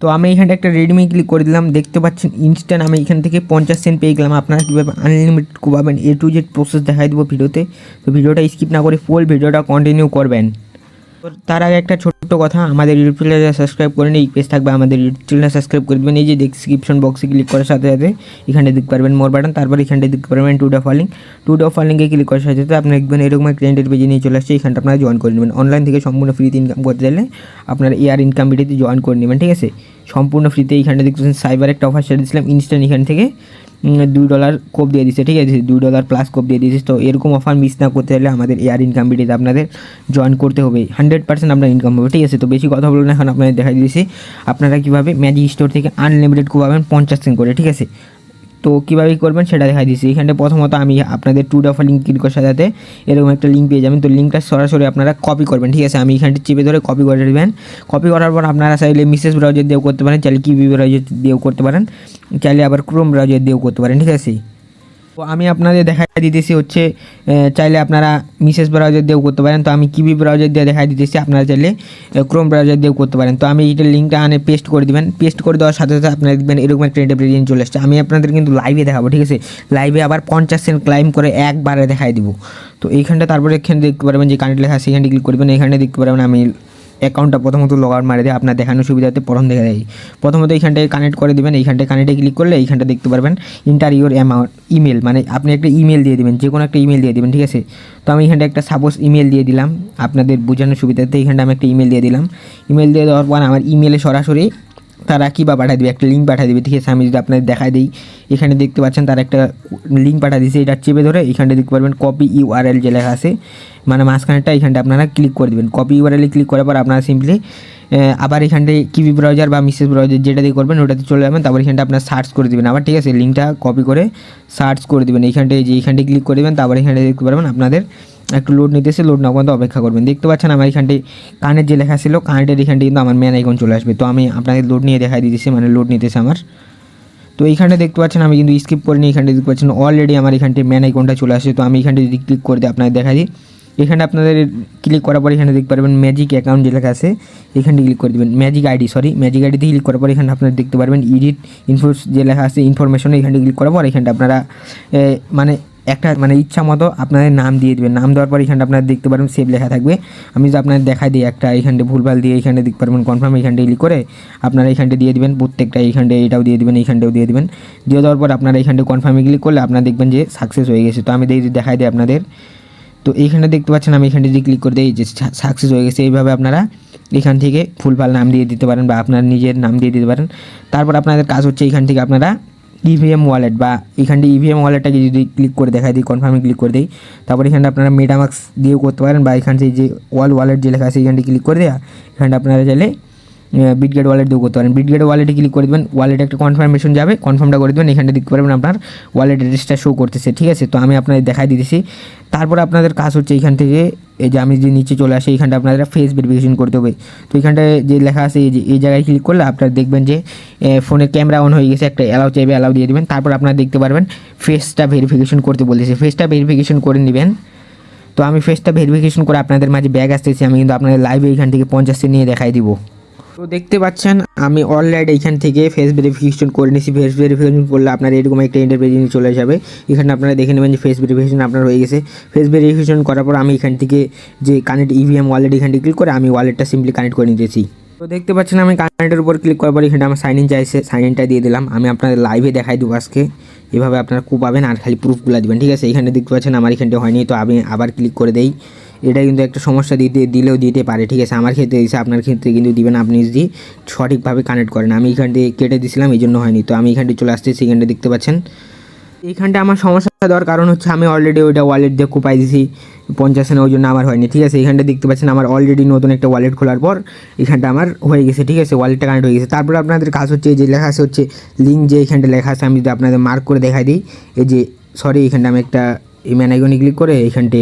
তো আমি এখানে একটা রেডমি ক্লিক করে দিলাম, দেখতে পাচ্ছেন ইনস্ট্যান্ট আমি এখান থেকে 50 সেন্ট পেয়ে গেলাম। আপনারা কীভাবে আনলিমিটেড পাবেন A to Z প্রসেস দেখাই দেবো ভিডিওতে, তো ভিডিওটা স্কিপ না করে ফুল ভিডিওটা কন্টিনিউ করবেন। তো তার আগে একটা ছোট্ট কথা, আমাদের ইউটিউব চ্যানেলে সাবস্ক্রাইব করে নিই, পেজ থাকবে আমাদের ইউটিউব চ্যানেলে সাবস্ক্রাইব করে দেবেন। এই যে ডেসক্রিপশন বক্সে ক্লিক করার সাথে সাথে এখানে দেখতে পারবেন মোর বাটন, তারপর এখানে দেখতে পারবেন টু ডে ফলোইংয়ে ক্লিক করার সাথে সাথে আপনি দেখবেন এরকম একটা ক্লায়েন্টের পেজে নিয়ে চলে আসছে। এখানটা আপনারা জয়েন করে নেবেন। অনলাইন থেকে সম্পূর্ণ ফ্রিতে ইনকাম করতে চাইলে আপনারা এয়ার ইনকাম ভিডিওতে জয়েন করে নেবেন, ঠিক আছে, সম্পূর্ণ ফ্রিতে। এইখানটা দেখতেছেন সাইবার একটা অফার সেরে দিয়েছিলাম ইনস্ট্যান্ট, এখান থেকে $2 কোপ দিয়ে দিচ্ছে, ঠিক আছে, $2 প্লাস কোপ দিয়ে দিয়েছে। তো এরকম অফার মিস না করতে চাইলে আমাদের এয়ার ইনকাম ভিডিওতে আপনাদের জয়েন করতে হবে, 100% আপনার ইনকাম হবে, ঠিক আছে। তো বেশি কথা বলুন, এখন আপনাদের দেখাই দিয়েছি আপনারা কীভাবে ম্যাজিক স্টোর থেকে আনলিমিটেড কোপ পাবেন 50 সেন্ট করে, ঠিক আছে। তো কীভাবে করবেন সেটা দেখাই দিচ্ছি। এখানে প্রথমত আমি আপনাদের টু ডফা লিঙ্ক ক্লিক করার সাথে এরকম একটা লিঙ্ক পেয়ে যাবেন। তো লিঙ্কটা সরাসরি আপনারা কপি করবেন, ঠিক আছে। আমি এখানটা চেপে ধরে কপি করে দেবেন। কপি করার পর আপনারা চাইলে মিসেস ব্রাউজার দিয়েও করতে পারেন, চাইলে কিবি ব্রাউজার দিয়েও করতে পারেন, চাইলে আবার ক্রোম ব্রাউজার দিয়েও করতে পারেন, ঠিক আছে। তো আমি আপনাদের দেখাই দিতেছি হচ্ছে চাইলে আপনারা মিসেস ব্রাউজার দিয়েও করতে পারেন। তো আমি কিবি ব্রাউজার দিয়ে দেখাই দিতেছি, আপনারা চাইলে ক্রোম ব্রাউজার দিয়েও করতে পারেন। তো আমি এইটার লিঙ্কটা পেস্ট করে দেবেন। পেস্ট করে দেওয়ার সাথে সাথে আপনারা দেখবেন এরকম একটা ইন্টারপ্রেজেন্ট চলে আসছে। আমি আপনাদের কিন্তু লাইভে দেখাবো, ঠিক আছে, লাইভে আবার 50 সেন্ট ক্লাইম করে একবারে দেখাই দিব। তো এইখানটা তারপরে এখানে দেখতে পারবেন যে কানেক্ট লেখা আছে, এখানে ক্লিক করবেন। এখানে দেখতে পারবেন আমি অ্যাকাউন্টটা প্রথমত লগ আউট মারে দিয়ে আপনার দেখানোর সুবিধাতে প্রথম দেখা যায়। প্রথমত এইখানটায় কানেক্ট করে দেবেন। এইখানটায় কানেক্টে ক্লিক করলে এইখানটা দেখতে পারবেন ইন্টার ইউর অ্যামাউন্ট ইমেল, মানে আপনি একটা ইমেল দিয়ে দেবেন, যে কোনো একটা ইমেল দিয়ে দেবেন, ঠিক আছে। তো আমি এখানটা একটা সাপোজ ইমেল দিয়ে দিলাম আপনাদের বোঝানোর সুবিধাতে। এইখানটা আমি একটা ইমেল দিয়ে দিলাম। ইমেল দিয়ে দেওয়ার পর আমার ইমেলে সরাসরি তারা কী বা পাঠিয়ে দেবে, একটা লিঙ্ক পাঠিয়ে দেবে, ঠিক আছে। আমি যদি আপনাদের দেখাই দিই, এখানে দেখতে পাচ্ছেন তারা একটা লিঙ্ক পাঠিয়ে দিয়েছে, এটা চেপে ধরে এখানটা দেখতে পারবেন কপি ইউআরএল যে লেখা আছে, মানে মাঝখানেরটা এখানটা আপনারা ক্লিক করে দেবেন। কপি ইউআরএলে ক্লিক করার পর আপনারা সিম্পলি আবার এখানটায় কিবি ব্রাউজার বা মিসেস ব্রাউজার যেটা দিয়ে করবেন ওটাতে চলে যাবেন। তারপর এখানটা আপনার সার্চ করে দেবেন আবার, ঠিক আছে, লিঙ্কটা কপি করে সার্চ করে দেবেন। এইখানটায় যে এইখানটায় ক্লিক করে দেবেন, তারপর এখানটায় দেখতে পারবেন আপনাদের একটু লোড নিতেছে, লোড না পর্যন্ত অপেক্ষা করবেন। দেখতে পাচ্ছেন আমার এখানটায় কানেক্ট যে লেখা ছিল, কানেক্টের এখানটায় কিন্তু আমার ম্যান আইকন চলে আসবে। তো আমি আপনাদের লোড নিয়ে দেখাই দিতেছি, মানে লোড নিতেছে আমার। তো এইখানটা দেখতে পাচ্ছেন আমি কিন্তু স্কিপ করিনি, এখানটা দেখতে পাচ্ছেন অলরেডি আমার এখানটায় ম্যান আইকনটা চলে আসে। তো আমি এখানটা যদি ক্লিক করে দিই আপনাদের দেখাই দিই, এখানে আপনাদের ক্লিক করার পর এখানে দেখতে পারবেন ম্যাজিক অ্যাকাউন্ট যে লেখা আছে, এখানে ক্লিক করে দেবেন। ম্যাজিক আইডিতে ক্লিক করার পর এখানে আপনারা দেখতে পারবেন এডিট ইনফোস যে লেখা আছে ইনফরমেশন, এখানে ক্লিক করার পর এখানটা আপনারা মানে একটা মানে ইচ্ছা মতো আপনাদের নাম দিয়ে দেবেন। নাম দেওয়ার পর এখানটা আপনারা দেখতে পারবেন সেভ লেখা থাকবে। আমি যদি আপনাদের দেখাই দিই একটা, এখানটা ভুলভাল দিয়ে এখানে দেখতে পারবেন কনফার্ম, এখানটা ক্লিক করে আপনারা এখানটা দিয়ে দেবেন প্রত্যেকটা, এইখানটা এটাও দিয়ে দেবেন, এইখানটাও দিয়ে দেবেন। দিয়ে দেওয়ার পর আপনারা এখানটা কনফার্মে ক্লিক করলে আপনারা দেখবেন যে সাকসেস হয়ে গেছে। তো আমি দেখাই দিই আপনাদের। তো এইখানে দেখতে পাচ্ছেন আমি এখানে যদি ক্লিক করে দিই যে সাকসেস হয়ে গেছে। এইভাবে আপনারা এখান থেকে ফুলফাল নাম দিয়ে দিতে পারেন বা আপনার নিজের নাম দিয়ে দিতে পারেন। তারপর আপনাদের কাজ হচ্ছে এখান থেকে আপনারা ইভিএম ওয়ালেট বা এখানটি ইভিএম ওয়ালেটটাকে যদি ক্লিক করে দেখাই দিই, কনফার্মে ক্লিক করে দিই, তারপর এখানটা আপনারা মেটামাক্স দিয়েও করতে পারেন বা এখান থেকে যে ওয়ালেট যে লেখা আছে এখানটি ক্লিক করে দেওয়া, এখানটা আপনারা চাইলে বিটগেট ওয়ালেট দিয়েও করতে পারেন। বিটগেট ওয়ালেটে ক্লিক করে দেবেন, ওয়ালেটে একটা কনফার্মেশন যাবে, কনফার্মটা করে দেবেন। এখানটা দেখতে পারবেন আপনার ওয়ালেট অ্যাড্রেসটা শো করতেছে, ঠিক আছে। তো আমি আপনাদের দেখাই দিতেছি। তারপরে আপনাদের কাজ হচ্ছে এইখান থেকে এই যে আমি যে নিচে চলে আসি, এইখানটা আপনাদের ফেস ভেরিফিকেশন করতে হবে। তো এখানটায় যে লেখা আছে এই জায়গায় ক্লিক করলে আপনারা দেখবেন যে ফোনের ক্যামেরা অন হয়ে গেছে, একটা অ্যালাউ চাইবে, অ্যালাউ দিয়ে দেবেন। তারপর আপনারা দেখতে পারবেন ফেসটা ভেরিফিকেশন করতে বলেছে, ফেসটা ভেরিফিকেশন করে নেবেন। তো আমি ফেসটা ভেরিফিকেশন করে আপনাদের মাঝে ব্যাগ আসতেছি, আমি কিন্তু আপনাদের লাইভে এইখান থেকে 50 নিয়ে দেখাই দিব। তো দেখতে পাচ্ছেন আমি অলরেডি এইখান থেকে ফেস ভেরিফিকেশন করে নিয়েছি। ফেস ভেরিফিকেশন করলে আপনার এরকম একটা ইন্টারপ্রেজ চলে যাবে। এখানে আপনারা দেখে নেবেন যে ফেস ভেরিফিকেশন আপনার হয়ে গেছে। ফেস ভেরিফিকেশন করার পর আমি এখান থেকে যে কানেক্ট ইভিএম ওয়ালেট এখানে ক্লিক করে আমি ওয়ালেটটা সিম্পলি কানেক্ট করে নিতেছি। তো দেখতে পাচ্ছেন আমি কানেক্টের উপর ক্লিক করার পর এখানে আমার সাইন ইন চাইছে, সাইন ইনটা দিয়ে দিলাম। আমি আপনাদের লাইভে দেখাই দেবো আজকে, এভাবে আপনারা খুব পাবেন আর খালি প্রুফগুলো দেবেন, ঠিক আছে। এখানে দেখতে পাচ্ছেন আমার এখানটা হয়নি, তো আমি আবার ক্লিক করে দেই। এটা কিন্তু একটা সমস্যা দিলেও দিতে পারে, ঠিক আছে। আমার ক্ষেত্রে দিয়েছে, আপনার ক্ষেত্রে কিন্তু দিবেন আপনি যদি সঠিকভাবে কানেক্ট করেন। আমি এখান থেকে কেটে দিয়েছিলাম, এই জন্য হয়নি। তো আমি এখানটি চলে আসতেছি, এখানটা দেখতে পাচ্ছেন। এইখানটা আমার সমস্যা দেওয়ার কারণ হচ্ছে আমি অলরেডি ওইটা ওয়ালেট দিয়ে কোপাই দিয়েছি 50 ওই জন্য আমার হয়নি, ঠিক আছে। এখানটা দেখতে পাচ্ছেন আমার অলরেডি নতুন একটা ওয়ালেট খোলার পর এখানটা আমার হয়ে গেছে, ঠিক আছে, ওয়ালেটটা কানেক্ট হয়ে গেছে। তারপর আপনাদের কাজ হচ্ছে এই যে লেখা আছে হচ্ছে লিঙ্ক, যে এখানটা লেখা আছে আমি যদি আপনাদের মার্ক করে দেখাই দিই, এই যে সরি এখানটা আমি একটা ম্যান আইকনে ক্লিক করে এইখানটে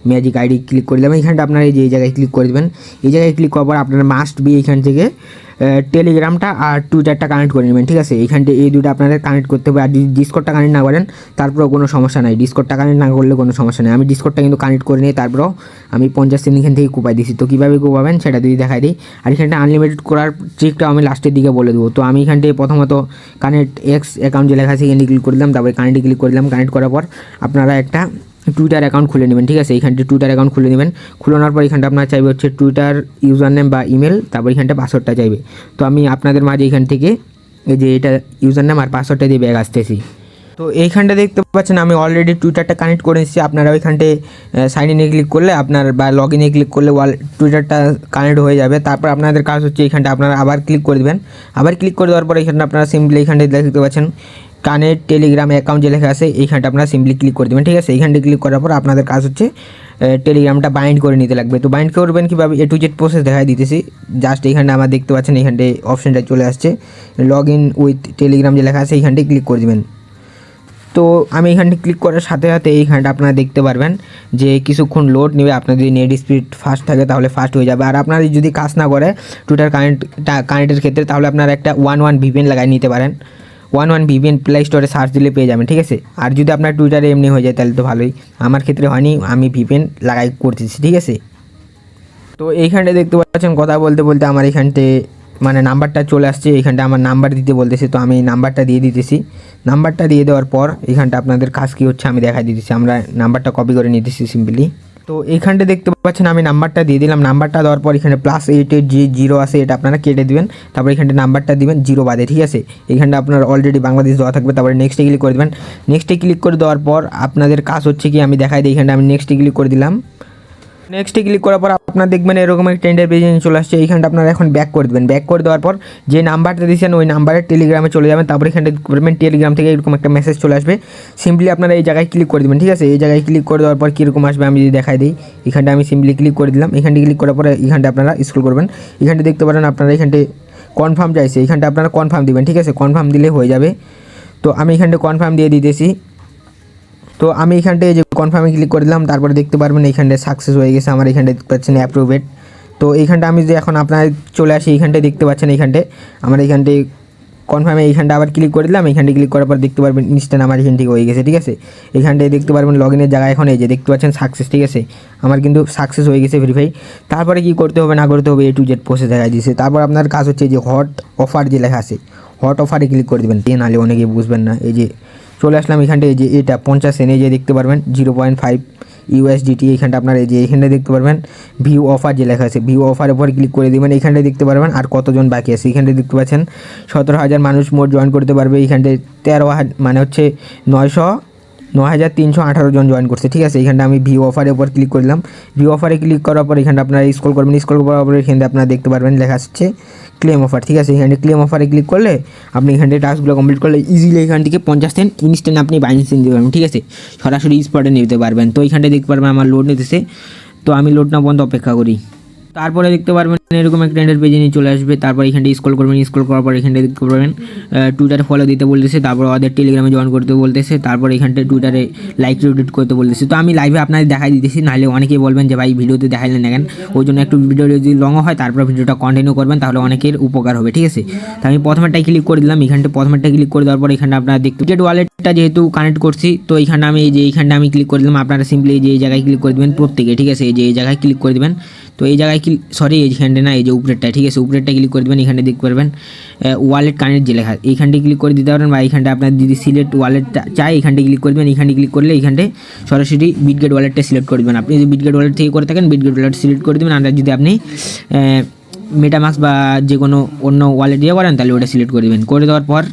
ম্যাজিক আইডি ক্লিক করে দিলাম। এইখানটা আপনারা এই যে এই জায়গায় ক্লিক করে দেবেন। এই জায়গায় ক্লিক করার পর আপনারা মাস্ট বি এইখান থেকে টেলিগ্রামটা আর টুইটারটা কানেক্ট করে নেবেন, ঠিক আছে। এইখানটা এই দুটো আপনাদের কানেক্ট করতে হবে। আর যদি ডিসকর্ডটা কানেক্ট না করেন তারপরেও কোনো সমস্যা নাই, ডিসকর্ডটা কানেক্ট না করলে কোনো সমস্যা নেই। আমি ডিসকর্ডটা কিন্তু কানেক্ট করে নিই, তারপরেও আমি 50 সেন্ট এখান থেকে কোপাই দিছি। তো কীভাবে কোপাবেন সেটা যদি দেখাই দিই। আর এখানটা আনলিমিটেড করার ট্রিকটা আমি লাস্টের দিকে বলে দেবো। তো আমি এখানটায় প্রথমত কানেক্ট এক্স অ্যাকাউন্ট যে লেখা আছে এখানে ক্লিক করে দিলাম, তারপরে কানেক্টে ক্লিক করে দিলাম। কানেক্ট করার পর আপনারা একটা টুইটার অ্যাকাউন্ট খুলে নেবেন, ঠিক আছে। এইখানটা টুইটার অ্যাকাউন্ট খুলে নেবেন। খুলানোর পর এখানটা আপনার চাইবে হচ্ছে টুইটার ইউজার নেম বা ইমেল, তারপর এখানটা পাসওয়ার্ডটা চাইবে। তো আমি আপনাদের মাঝে এখান থেকে এই যে এটা ইউজার নেম আর পাসওয়ার্ডটা দিয়ে ব্যাগ আসতেছি। তো এইখানটা দেখতে পাচ্ছেন আমি অলরেডি টুইটারটা কানেক্ট করে এসেছি। আপনারা ওইখানটায় সাইন ইনে ক্লিক করলে আপনার বা লগ ইনে ক্লিক করলে টুইটারটা কানেক্ট হয়ে যাবে। তারপর আপনাদের কাজ হচ্ছে এইখানটা আপনারা আবার ক্লিক করে দেবেন। আবার ক্লিক করে দেওয়ার পর এখানটা আপনারা সিম্পলি এইখানটায় দেখতে পাচ্ছেন কানেক্ট টেলিগ্রাম অ্যাকাউন্ট যে লেখা আছে এইখানটা আপনারা সিম্পলি ক্লিক করে দেবেন, ঠিক আছে। এইখানটা ক্লিক করার পর আপনাদের কাজ হচ্ছে টেলিগ্রামটা বাইন্ড করে নিতে লাগবে। তো বাইন্ড করবেন কীভাবে, A to Z প্রসেস দেখাই দিতেছি। জাস্ট এইখানটা আমার দেখতে পাচ্ছেন এইখানটায় অপশানটা চলে আসছে লগ ইন উইথ টেলিগ্রাম যে লেখা আছে এইখানটায় ক্লিক করে দেবেন। তো আমি এখানটা ক্লিক করার সাথে সাথে এইখানটা আপনারা দেখতে পারবেন যে কিছুক্ষণ লোড নেবে। আপনার যদি নেট স্পিড ফাস্ট থাকে তাহলে ফাস্ট হয়ে যাবে। আর আপনার যদি কাজ না করে টুইটার কানেক্টের ক্ষেত্রে তাহলে আপনারা একটা 11 VPN লাগাই নিতে পারেন। 11 VPN প্লে স্টোরে সার্চ দিলে পেয়ে যাবেন, ঠিক আছে। আর যদি আপনার টুইটারে এমনি হয়ে যায় তাহলে তো ভালোই। আমার ক্ষেত্রে হয়নি, আমি VPN লাগাই করতেছি, ঠিক আছে। তো এইখানটা দেখতে পাচ্ছেন কথা বলতে বলতে আমার এইখানটে মানে নাম্বারটা চলে আসছে। এইখানটা আমার নাম্বার দিতে বলতেছে, তো আমি নাম্বারটা দিয়ে দিতেছি। নাম্বারটা দিয়ে দেওয়ার পর এইখানটা আপনাদের কাজ কী হচ্ছে আমি দেখাই দিতেছি। আমরা নাম্বারটা কপি করে নিতেছি সিম্পলি। তো এইখানটা দেখতে পাচ্ছেন আমি নাম্বারটা দিয়ে দিলাম। নাম্বারটা দেওয়ার পর এখানে +88 যে 0 আছে এটা আপনারা কেটে দেবেন। তারপর এখানটা নাম্বারটা দিবেন 0 বাদে, ঠিক আছে। এখানটা আপনার অলরেডি বাংলাদেশ দেওয়া থাকবে। তারপরে নেক্সটে ক্লিক করে দেবেন। নেক্সটে ক্লিক করে দেওয়ার পর আপনাদের কাজ হচ্ছে কি আমি দেখাই দিই। এখানটা আমি নেক্সটে ক্লিক করে দিলাম। নেক্সটে ক্লিক করার পর আপনারা দেখবেন এরকম একটা টেন্ডার পেজে চলে আসছে। এইখানটা আপনারা এখন ব্যাক করে দেবেন। ব্যাক করে দেওয়ার পর যে নাম্বারটা দিয়েছেন ওই নাম্বারে টেলিগ্রামে চলে যাবেন। তারপর এখানটা করবেন টেলিগ্রাম থেকে এরকম একটা মেসেজ চলে আসবে। সিম্পলি আপনারা এই জায়গায় ক্লিক করে দেবেন, ঠিক আছে। এই জায়গায় ক্লিক করে দেওয়ার পর কীরকম আসবে আমি যদি দেখাই দিই। এখানটা আমি সিম্পলি ক্লিক করে দিলাম। এখানটা ক্লিক করার পরে এখানটা আপনারা স্ক্রল করবেন। এখানটা দেখতে পারেন আপনারা এখানটা কনফার্ম চাইছে, এখানটা আপনারা কনফার্ম দিবেন, ঠিক আছে। কনফার্ম দিলে হয়ে যাবে। তো আমি এখানটা কনফার্ম দিয়ে দিতেছি। তো আমি এখানটায় যে কনফার্মে ক্লিক করে দিলাম। তারপরে দেখতে পারবেন এইখানটায় সাকসেস হয়ে গেছে আমার। এখানটায় দেখতে পাচ্ছেন অ্যাপ্রুভেড। তো এইখানটা আমি যে এখন আপনার চলে আসি এইখানটায় দেখতে পাচ্ছেন এইখানটায় আমার এইখানটায় কনফার্মে এইখানটা আবার ক্লিক করে দিলাম। এইখানটায় ক্লিক করার পর দেখতে পারবেন ইনস্ট্যান্ট আমার এখান থেকে হয়ে গেছে, ঠিক আছে। এইখানটায় দেখতে পারবেন লগ ইনের জায়গায় এখন এই যে দেখতে পাচ্ছেন সাকসেস, ঠিক আছে। আমার কিন্তু সাকসেস হয়ে গেছে ভেরিফাই। তারপরে কি করতে হবে না করতে হবে A to Z প্রসেস দেখা দিয়েছে। তারপর আপনার কাজ হচ্ছে যে হট অফার যে লেখা আছে হট অফারে ক্লিক করে দেবেন। নাহলে অনেকে বুঝবেন না। এই যে চলে আসলাম এখানটায়, এই যে এটা 50 সেন্ট, এই যে দেখতে পারবেন 0.5 USDT। এইখানটা আপনার এই যে এইখানটা দেখতে পারবেন ভিউ অফার যে লেখা আছে ভিউ অফারের উপর ক্লিক করে দেবেন। এইখানটায় দেখতে পারবেন আর কতজন বাকি আছে। এইখানটায় দেখতে পাচ্ছেন 17,000 মানুষ মোট জয়েন করতে পারবে। এইখানটায় 13,000 মানে হচ্ছে 9,318 জন জয়েন করছে, ঠিক আছে। এইখানটা আমি ভিউ অফারের উপর ক্লিক করলাম। ভিউ অফারে ক্লিক করার পর এখানটা আপনারা স্ক্রল করবেন। স্ক্রল করার পর এখানটা আপনারা দেখতে পারবেন লেখা আসছে ক্লেম অফার, ঠিক আছে। এখানে ক্লেম অফারে ক্লিক করলে আপনি এখানটায় টাস্কগুলো কমপ্লিট করলে ইজিলি এখান থেকে 50 সেন্ট ইনস্ট্যান্ট আপনি বাইন্যান্স নিতে পারবেন, ঠিক আছে। সরাসরি স্পটে নিতে পারবেন। তো এইখানটায় দেখতে পারবেন আমার লোড নিতেছে। তো আমি লোড না বন্ধ অপেক্ষা করি। তারপরে দেখতে পারবেন এরকম একটা টেন্ডার পেজে নিয়ে চলে আসবে। তারপর এখানটা স্ক্রল করবেন। স্ক্রল করার পর এখানটা দেখতে পারবেন টুইটারে ফলো দিতে বলতেছে। তারপর ওদের টেলিগ্রামে জয়েন করতে বলতেছে। তারপর এখানটা টুইটারে লাইক রিটুইট করতে বলতেছে। তো আমি লাইভে আপনাদের দেখাই দিতেছি, নাহলে অনেকেই বলবেন যে ভাই ভিডিওতে দেখাইলেন না কেন। ওই জন্য একটু ভিডিও যদি লং হয় তারপর ভিডিওটা কন্টিনিউ করবেন, তাহলে অনেকের উপকার হবে, ঠিক আছে। তো আমি প্রথমেরটাই ক্লিক করে দিলাম। এখানটা প্রথমেরটা ক্লিক করে দেওয়ার পর এখানটা আপনারা দেখতে গেট ওয়ালেটটা যেহেতু কানেক্ট করছি, তো এইখানটা আমি এই যে এইখানটা আমি ক্লিক করে দিলাম। আপনারা সিম্পলি এই যে এই জায়গায় ক্লিক করে দেবেন প্রত্যেকে, ঠিক আছে। এই যে এই জায়গায় ক্লিক করে দেবেন। তো এই জায়গায় সরি এইখানটা না, এই যে উপরেরটা, ঠিক আছে। উপরেরটা ক্লিক করে দেবেন। এখানে দেখতে পারবেন ওয়ালেট কানেক্ট যে লেখা এইখানটা ক্লিক করে দিতে পারেন, বা এইখানটা আপনার যদি সিলেক্ট ওয়ালেটটা চাই এখানটা ক্লিক করে দেবেন। এখানে ক্লিক করলে এইখানটায় সরাসরি বিটগেট ওয়ালেটটা সিলেক্ট করে দেবেন। আপনি যদি বিটগেট ওয়ালেট থেকে করে থাকেন বিটগেট ওয়ালেট সিলেক্ট করে দেবেন। আর যদি আপনি মেটামাস্ক বা যে কোনো অন্য ওয়ালেট দিয়ে করেন তাহলে ওটা সিলেক্ট করে দেবেন। করে দেওয়ার পর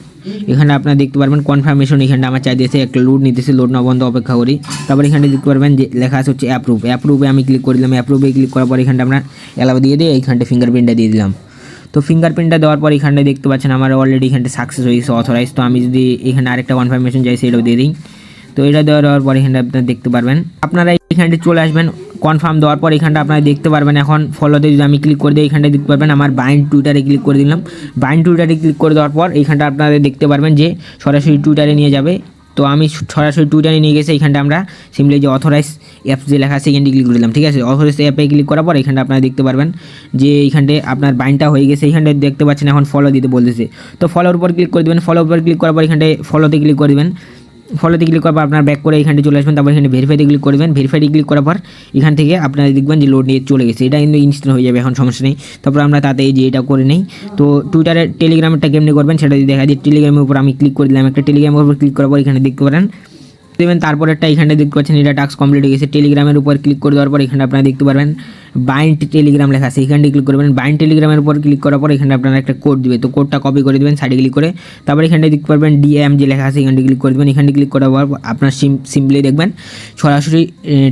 এখানে আপনারা দেখতে পারবেন কনফার্মেশন। এখানটা আমার চাই দিয়েছে একটা লোড নিতেছে, লোড না বন্ধ অপেক্ষা করি। তারপর এখানে দেখতে পারবেন যে লেখা আছে হচ্ছে অ্যাপ্রুভ। অ্যাপ্রুভে আমি ক্লিক করে দিলাম। অ্যাপ্রুভে ক্লিক করার পর এখানটা আমরা অ্যালাউ দিয়ে দিয়ে এইখানটা ফিঙ্গারপ্রিন্টটা দিয়ে দিলাম। তো ফিঙ্গারপ্রিন্টটা দেওয়ার পর এখানটা দেখতে পাচ্ছেন আমার অলরেডি এখানটা সাকসেস হয়ে গেছে অথরাইজ। তো আমি যদি এখানে আরেকটা কনফার্মেশন চাই সেটাও দিয়ে দিই। তো এটা দেওয়ার পর এখানটা আপনারা দেখতে পারবেন আপনারা এখানটা চলে আসবেন। কনফার্ম দেওয়ার পর এখানটা আপনারা দেখতে পারবেন এখন ফলোতে যদি আমি ক্লিক করে দিই এখানটা দেখতে পারবেন আমার বাইন্ড টুইটারে ক্লিক করে দিলাম। বাইন্ড টুইটারে ক্লিক করে দেওয়ার পর এখানটা আপনারা দেখতে পারবেন যে সরাসরি টুইটারে নিয়ে যাবে। তো আমি সরাসরি টুইটারে নিয়ে গেছে এখানটা আমরা সিম্পলি যে অথরাইজ অ্যাপস যে লেখা আছে এখানটি ক্লিক করে দিলাম। ঠিক আছে, অথরাইজ অ্যাপে ক্লিক করার পর এখানটা আপনারা দেখতে পারবেন যে এইখানটে আপনার বাইনটা হয়ে গেছে। এইখানটা দেখতে পাচ্ছেন এখন ফলো দিতে বলতেছে, তো ফলোর উপর ক্লিক করে দেবেন। ফলোর উপর ক্লিক করার পর এখানটায় ফলোতে ক্লিক করে দেবেন। ফলোতে ক্লিক করার পর আপনার ব্যাক করে এখানে চলে আসবেন, তারপর এখানে ভেরিফাইতে ক্লিক করবেন। ভেরিফাইতে ক্লিক করার পর এখান থেকে আপনারা দেখবেন যে লোড নিয়ে চলে গেছে, এটা কিন্তু ইনস্ট্যান্ট হয়ে যাবে, এখন সমস্যা নেই। তারপর আমরা তাতে এই যে এটা করে নেই। তো টুইটারে টেলিগ্রামটা কেমনি করবেন সেটা যদি দেখা যায়, টেলিগ্রামের উপর আমি ক্লিক করে দিলাম, একটা টেলিগ্রামের উপর ক্লিক করার পর এখানে দেখতে পারেন দেবেন। তারপরে একটা এখানে দেখতে পাচ্ছেন এটা টাস্ক কমপ্লিট হয়ে গেছে। টেলিগ্রামের উপর ক্লিক করে দেওয়ার পর এখানে আপনারা দেখতে পারবেন বাইন্ড টেলিগ্রাম লেখা আছে, এখানটি ক্লিক করবেন। বাইন্ড টেলিগ্রামের উপর ক্লিক করার পর এখানে আপনারা একটা কোড দিবে, তো কোডটা কপি করে দেবেন সাইডে ক্লিক করে। তারপর এখানে দেখতে পারবেন ডিএম যে লেখা আছে এখানটি ক্লিক করে দেবেন। এখানে ক্লিক করার পর আপনার সিম্পলি দেখবেন সরাসরি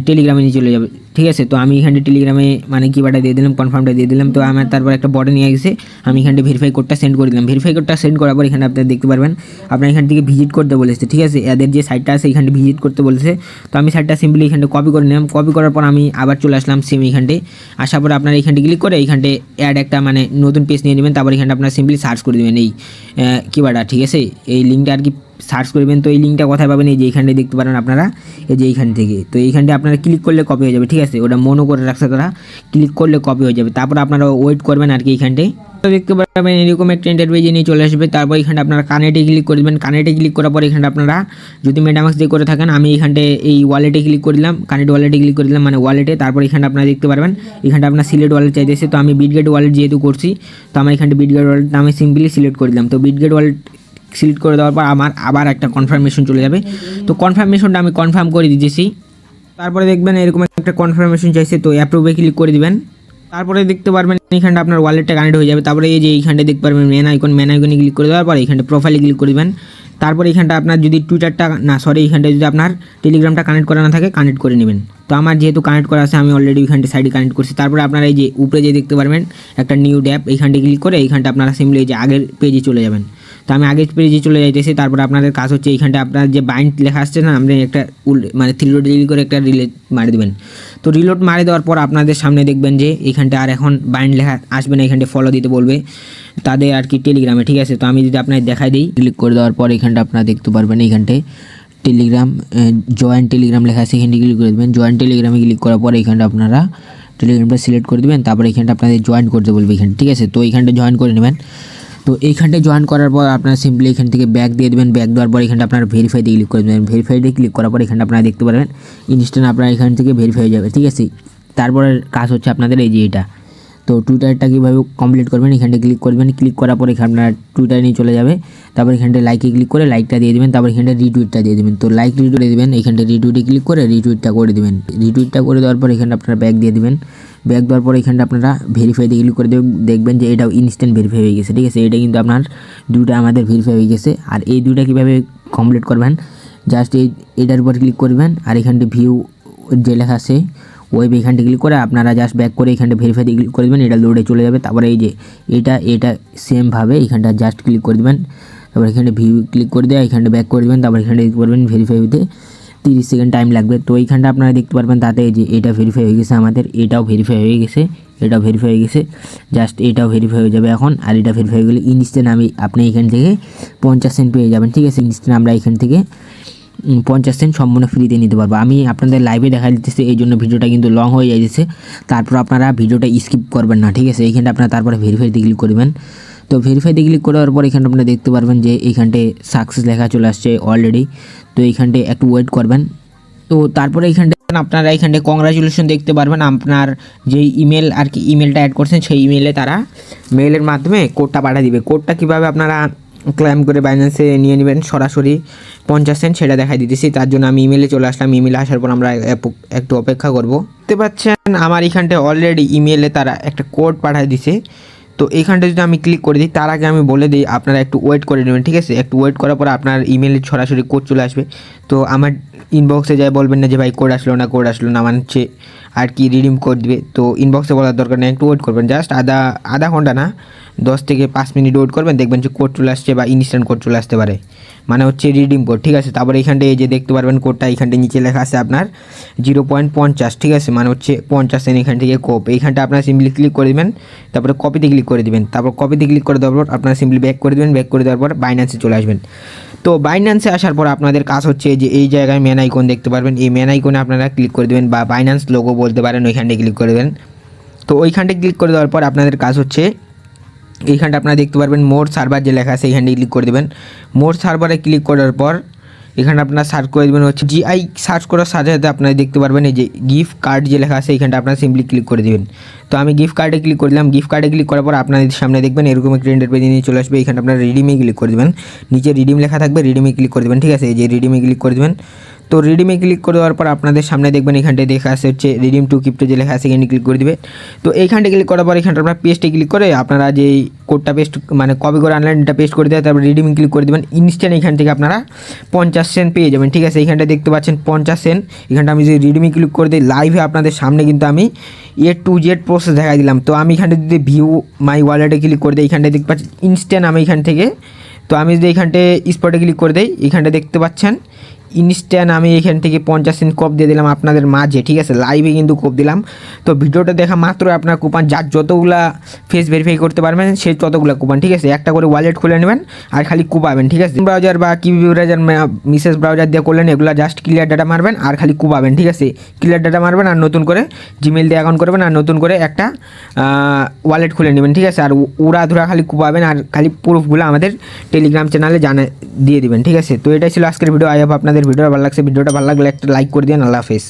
টেলিগ্রামে নিয়ে চলে যাবে। ঠিক আছে, তো আমি এখানে টেলিগ্রামে মানে কিবাটা দিয়ে দিলাম, কনফার্মটা দিয়ে দিলাম। তো আমার তারপর একটা বটে নিয়ে গেছে, আমি এখানে ভেরিফাই কোডটা সেন্ড করে দিলাম। ভেরিফাই কোডটা সেন্ড করার পর এখানে আপনারা দেখতে পারবেন আপনার এখান থেকে ভিজিট করতে বলেছে। ঠিক আছে, এদের যে সাইটটা আছে এখানে ভিজিট করতে বলেছে, তো আমি সাইটটা সিম্পলি এখানে কপি করে নিলাম। কপি করার পর আমি আবার চলে আসলাম সেম এখানটে। আসার পর আপনারা এখানটে ক্লিক করে এইখানটে অ্যাড একটা মানে নতুন পেজ নিয়ে নেবেন। তারপর এখানটা আপনারা সিম্পলি সার্চ করে দেবেন এই কিবাটা। ঠিক আছে, এই লিঙ্কটা আর কি সার্চ করবেন। তো এই লিঙ্কটা কোথায় পাবেন, এই যে এইখানটা দেখতে পারেন আপনারা, এই যে এইখান থেকে। তো এইখানটা আপনারা ক্লিক করলে কপি হয়ে যাবে। ঠিক আছে, ওটা মনো করে রাখছে তারা, ক্লিক করলে কপি হয়ে যাবে। তারপর আপনারা ওয়েট করবেন আর কি এইখানটায়। তো দেখতে পারবেন এরকম একটা ইন্টারভিউ নিয়ে চলে আসবে। তারপর এখানে আপনারা কানেক্টে ক্লিক করে দেবেন। কানেক্টে ক্লিক করার পর এখানে আপনারা যদি মেটামাক্স দিয়ে করে থাকেন, আমি এখানটে এই ওয়ালেটে ক্লিক করে দিলাম, কানেক্ট ওয়ালেটে ক্লিক করে দিলাম মানে ওয়ালেটে। তারপর এখানে আপনারা দেখতে পারবেন এখানটা আপনার সিলেক্ট ওয়ালেট চাইতেছে, তো আমি বিটগেট ওয়ালেট যেহেতু করছি তো আমার এখানটা বিটগেট ওয়ালেট আমি সিম্পলি সিলেক্ট করে দিলাম। তো বিটগেট ওয়ালেট সিলেক্ট করে দেওয়ার পর আমার আবার একটা কনফার্মেশন চলে যাবে। তো কনফার্মেশনটা আমি কনফার্ম করে দিয়েছি। তারপরে দেখবেন এরকম একটা কনফার্মেশন চাইছে, তো অ্যাপ্রুভে ক্লিক করে দিবেন। তারপরে দেখতে পারবেন এখানটা আপনার ওয়ালেটটা কানেক্ট হয়ে যাবে। তারপরে এই যে এইখানটা দেখতে পারবেন ম্যান আইকনে ক্লিক করে দেওয়ার পর এখানটা প্রোফাইলে ক্লিক করে দেবেন। তারপরে এখানটা আপনার যদি টুইটারটা না সরি এখানটা যদি আপনার টেলিগ্রামটা কানেক্ট করা না থাকে কানেক্ট করে নেবেন। তো আমার যেহেতু কানেক্ট করা আছে আমি অলরেডি ওইখানটা সাইডে কানেক্ট করছি। তারপরে আপনারা এই যে উপরে যে দেখতে পারবেন একটা নিউ ট্যাব, এইখানটা ক্লিক করে এইখানটা আপনারা সিম্পলি এই যে আগের পেজে চলে যাবেন। তো আমি আগের পেজে চলে যাইতেছি। তারপরে আপনাদের কাজ হচ্ছে এইখানটা আপনার যে বাইন্ড লেখা আসছে না, আপনি একটা মানে 3 ডট ক্লিক করে একটা রিলোড মারি দেবেন। তো রিলোড মারি দেওয়ার পর আপনাদের সামনে দেখবেন যে এইখানটা আর এখন বাইন্ড লেখা আসবে না, এখানটা ফলো দিতে বলবে তাদের আর কি টেলিগ্রামে। ঠিক আছে, তো আমি যদি আপনার দেখাই দিই, ক্লিক করে দেওয়ার পর এখানটা আপনারা দেখতে পারবেন এইখানটায় টেলিগ্রাম জয়েন টেলিগ্রাম লেখা আছে, এখানটা ক্লিক করে দেবেন। জয়েন টেলিগ্রামে ক্লিক করার পর এখানটা আপনারা টেলিগ্রামটা সিলেক্ট করে দেবেন। তারপর এখানটা আপনাদের জয়েন করতে বলবে এখানে। ঠিক আছে, তো এইখানটা জয়েন করে নেবেন। তো এইখানটায় জয়েন করার পর আপনারা সিম্পলি এখান থেকে ব্যাক দিয়ে দেবেন। ব্যাক দেওয়ার পর এখানটা আপনারা ভেরিফাইতে ক্লিক করে দেবেন। ভেরিফাইতে ক্লিক করার পর এখানটা আপনারা দেখতে পারবেন ইনস্ট্যান্ট আপনারা এখান থেকে ভেরিফাই হয়ে যাবে। ঠিক আছে, তারপরে কাজ হচ্ছে আপনাদের এই যে এটা। তো টুইটারটা কীভাবে কমপ্লিট করবেন, এখানটা ক্লিক করবেন। ক্লিক করার পর এখানে আপনার টুইটার নিয়ে চলে যাবে। তারপর এখানটা লাইকে ক্লিক করে লাইকটা দিয়ে দেবেন। তারপর এখানটা রিটুইটটা দিয়ে দেবেন। তো লাইক রিটুইট দিয়ে দেবেন, এখানটা রিটুইটে ক্লিক করে রিটুইটটা করে দেবেন। রিটুইটটা করে দেওয়ার পর এখানটা আপনারা ব্যাক দিয়ে দেবেন। ব্যাক দেওয়ার পর এখানটা আপনারা ভেরিফাইতে ক্লিক করে দেখবেন যে এটাও ইনস্ট্যান্ট ভেরিফাই হয়ে গেছে। ঠিক আছে, এটা কিন্তু আপনার দুটো আমাদের ভেরিফাই হয়ে গেছে। আর এই দুইটা কীভাবে কমপ্লিট করবেন, জাস্ট এটার উপর ক্লিক করবেন আর এখানটা ভিউ যে লেখা আছে ওয়েব এখানটা ক্লিক করে আপনারা জাস্ট ব্যাক করে এখানটা ভেরিফাইতে ক্লিক করে দেবেন, এটা লোডে চলে যাবে। তারপরে এই যে এটা সেমভাবে এখানটা জাস্ট ক্লিক করে দেবেন। তারপর এখানে ভিউ ক্লিক করে দেওয়া এখানটা ব্যাক করে দেবেন। তারপর এখানটা দেখতে পারবেন ভেরিফাই হতে 30 সেকেন্ড টাইম লাগবে। তো এইখানটা আপনারা দেখতে পারবেন তাতে যে এটা ভেরিফাই হয়ে গেছে, আমাদের এটাও ভেরিফাই হয়ে গেছে, এটাও ভেরিফাই হয়ে গেছে। জাস্ট এটাও ভেরিফাই হয়ে যাবে এখন। আর এটা ভেরিফাই হয়ে গেলে ইনস্ট্যান্ট আপনি এখান থেকে 50 সেন্ট পেয়ে যাবেন। ঠিক আছে, ইনস্ট্যান্ট আমরা এখান থেকে 50 সেন্ট সম্পূর্ণ ফ্রিতে নিতে পারবো। আমি আপনাদের লাইভে দেখা দিতেছি, এই জন্য ভিডিওটা কিন্তু লং হয়ে যাইতেছে। তারপর আপনারা ভিডিওটা স্কিপ করবেন না। ঠিক আছে, এইখানটা আপনারা তারপরে ভেরিফাইতে ক্লিক করবেন। তো ভেরিফাইতে ক্লিক করার পর এখানটা আপনারা দেখতে পারবেন যে এইখানটায় সাকসেস লেখা চলে আসছে অলরেডি। তো এইখানটায় একটু ওয়েট করবেন। তো তারপরে এইখানটা আপনারা এইখানটায় কংগ্রাচুলেশন দেখতে পারবেন। আপনার যেই ইমেল আর কি ইমেলটা অ্যাড করছেন সেই ইমেলে তারা মেলের মাধ্যমে কোডটা পাঠিয়ে দিবে। কোডটা কীভাবে আপনারা ক্লেম করে বাইন্যান্সে নিয়ে নেবেন সরাসরি 50 সেন্ট সেটা দেখাই দিতেছি। তার জন্য আমি ইমেলে চলে আসলাম। ইমেলে আসার পর আমরা একটু অপেক্ষা করব। দেখতে পাচ্ছেন আমার এখানটায় অলরেডি ইমেলে তারা একটা কোড পাঠিয়ে দিছে। তো এইখানটা যদি আমি ক্লিক করে দিই, তার আগে আমি বলে দিই আপনারা একটু ওয়েট করে নেবেন। ঠিক আছে, একটু ওয়েট করার পর আপনার ইমেলে সরাসরি কোড চলে আসবে। তো আমার ইনবক্সে যাই বলবেন না যে ভাই কোড আসলো না আমার হচ্ছে আর কি রিডিম কোড দিবে। তো ইনবক্সে বলার দরকার নেই, একটু ওয়েট করবেন। জাস্ট আধা ঘন্টা না 10 থেকে 5 মিনিট ওয়েট করবেন, দেখবেন যে কোড চলে আসছে বা ইনস্ট্যান্ট কোড চলে আসতে পারে, মানে হচ্ছে রিডিম কোড। ঠিক আছে, তারপরে এইখানটায় এই যে দেখতে পারবেন কোডটা এইখানটায় নিচে লেখা আছে আপনার 0.50। ঠিক আছে, মানে হচ্ছে 50 সেন্ট এখান থেকে কোপ। এইখানটা আপনারা সিম্পলি ক্লিক করে দেবেন, তারপরে কপিতে ক্লিক করে দেবেন। তারপর কপিতে ক্লিক করে দেওয়ার পর আপনারা সিম্পলি ব্যাক করে দেবেন। ব্যাক করে দেওয়ার পর বাইন্যান্সে চলে আসবেন। তো বাইন্যান্সে আসার পর আপনাদের কাজ হচ্ছে যে এই জায়গায় মেন আইকন দেখতে পারবেন, এই মেন আইকনে আপনারা ক্লিক করে দেবেন বা বাইন্যান্স লোগো বলতে পারেন, ওইখানটা ক্লিক করে দেবেন। তো ওইখানটা ক্লিক করে দেওয়ার পর আপনাদের কাজ হচ্ছে এইখানটা আপনারা দেখতে পারবেন মোর সার্ভার যে লেখা আছে এইখানটা ক্লিক করে দেবেন। মোর সার্ভারে ক্লিক করার পর এখানে আপনারা সার্চ করে দেবেন হচ্ছে জিআই, সার্চ করার সাথে সাথে আপনারা দেখতে পারবেন এই যে গিফট কার্ড যে লেখা আছে এইখানটা আপনারা সিম্পলি ক্লিক করে দেবেন। তো আমি গিফট কার্ডে ক্লিক করে দিলাম। গিফট কার্ডে ক্লিক করার পর আপনাদের সামনে দেখবেন এরকম একটা ইন্টারফেস নিয়ে চলে আসবে। এখানে আপনারা রিডিমে ক্লিক করে দেবেন, নিচে রিডিম লেখা থাকবে, রিডিমে ক্লিক করে দেবেন। ঠিক আছে, এই যে রিডিমে ক্লিক করে দেবেন। তো রিডিমে ক্লিক করে দেওয়ার পর আপনাদের সামনে দেখবেন এখানটায় দেখা আছে হচ্ছে রিডিম টু ক্রিপ্টো যে লেখা আছে এখানে ক্লিক করে দিবে। তো এইখানটা ক্লিক করার পর এখানটা আপনারা পেস্টে ক্লিক করে আপনারা যে কোডটা পেস্ট মানে কপি করে আনলেন এটা পেস্ট করে দেওয়া, তারপর রিডিমে ক্লিক করে দেবেন। ইনস্ট্যান্ট এখান থেকে আপনারা 50 সেন্ট পেয়ে যাবেন। ঠিক আছে, এইখানটা দেখতে পাচ্ছেন 50 সেন্ট। এখানটা আমি যদি রিডিমে ক্লিক করে দিই লাইভে আপনাদের সামনে কিন্তু আমি A to Z প্রসেস দেখাই দিলাম। তো আমি এখানটা যদি ভিউ মাই ওয়ালেটে ক্লিক করে দিই এখানটা দেখতে পাচ্ছেন ইনস্ট্যান্ট আমি এখান থেকে, তো আমি যদি এখানটে স্পটে ক্লিক করে দিই এখানটা দেখতে পাচ্ছেন ইনস্ট্যান্ট আমি এখান থেকে 50 সেন্ট কোপ দিয়ে দিলাম আপনাদের মাঝে। ঠিক আছে, লাইভে কিন্তু কোপ দিলাম। তো ভিডিওটা দেখা মাত্র আপনার কুপন যার যতগুলা ফেস ভেরিফাই করতে পারবেন সেই ততগুলো কুপন। ঠিক আছে, একটা করে ওয়ালেট খুলে নেবেন আর খালি কুপাবেন। ঠিক আছে, ব্রাউজার বা কি ব্রাউজার মিসেস ব্রাউজার দিয়ে করলেন এগুলো জাস্ট ক্লিয়ার ডাটা মারবেন আর খালি কুপাবেন। ঠিক আছে, ক্লিয়ার ডাটা মারবেন আর নতুন করে জিমেল দিয়ে অ্যাকাউন্ট করবেন আর নতুন করে একটা ওয়ালেট খুলে নেবেন। ঠিক আছে, আর উড়া ধরা খালি কুপাবেন আর খালি প্রুফগুলো আমাদের টেলিগ্রাম চ্যানেলে দিয়ে দিবেন। ঠিক আছে, তো এটাই ছিল আজকের ভিডিও। আই হোপ আপনাদের ভিডিওটা ভালো লাগছে। ভিডিওটা ভালো লাগলে একটা লাইক করে দিন। আল্লাহ হাফেজ।